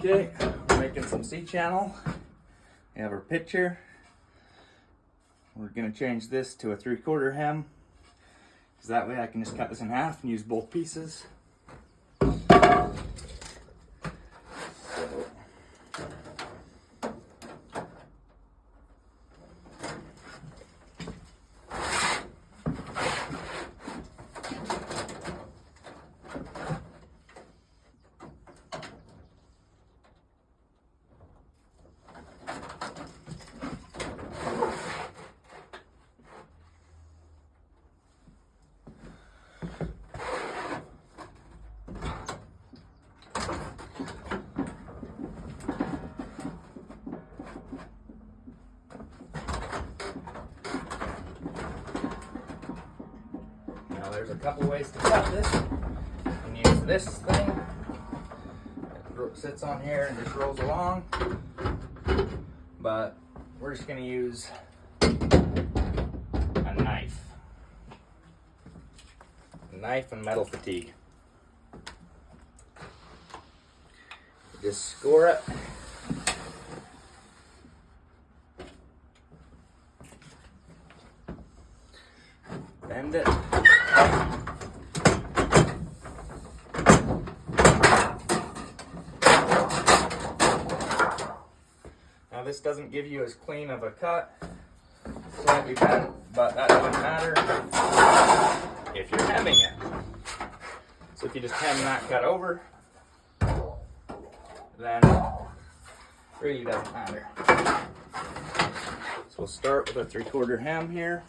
Okay, we're making some C-channel. We have our pitcher. We're gonna change this to a 3/4 hem, because that way I can just cut this in half and use both pieces. Now there's a couple ways to cut this. You can use this thing. It sits on here and just rolls along. But we're just going to use a knife. A knife and metal fatigue. Just score it. Bend it. Now this doesn't give you as clean of a cut, slightly bent, but that doesn't matter if you're hemming it. So if you just hem that cut over, then it really doesn't matter. So we'll start with a 3/4 hem here.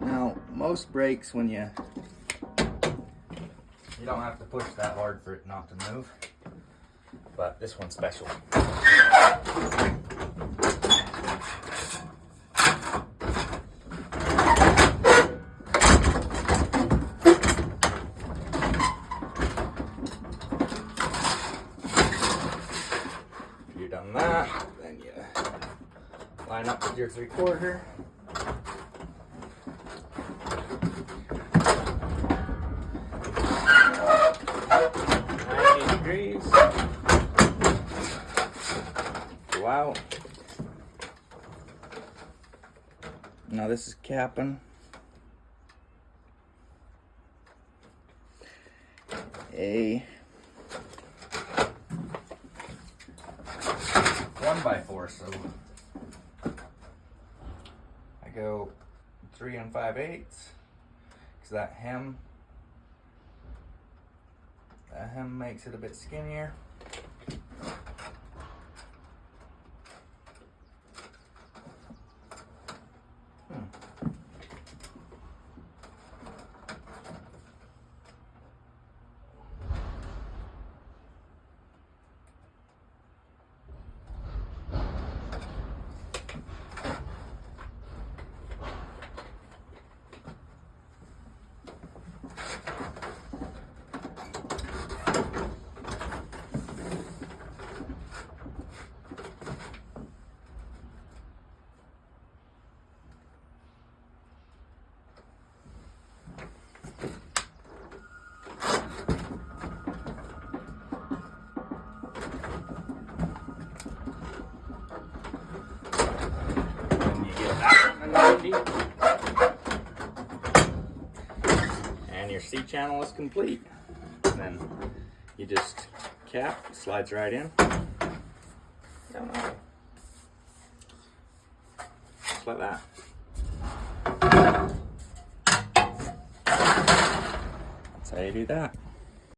Now, most brakes, when you don't have to push that hard for it not to move, but this one's special. If you've done that, then you line up with your 3/4. 90 degrees. Go out. Now this is capping a 1x4, so I go 3 5/8 because that hem makes it a bit skinnier. And your C-channel is complete. Then you just cap, slides right in. Just like that. That's how you do that.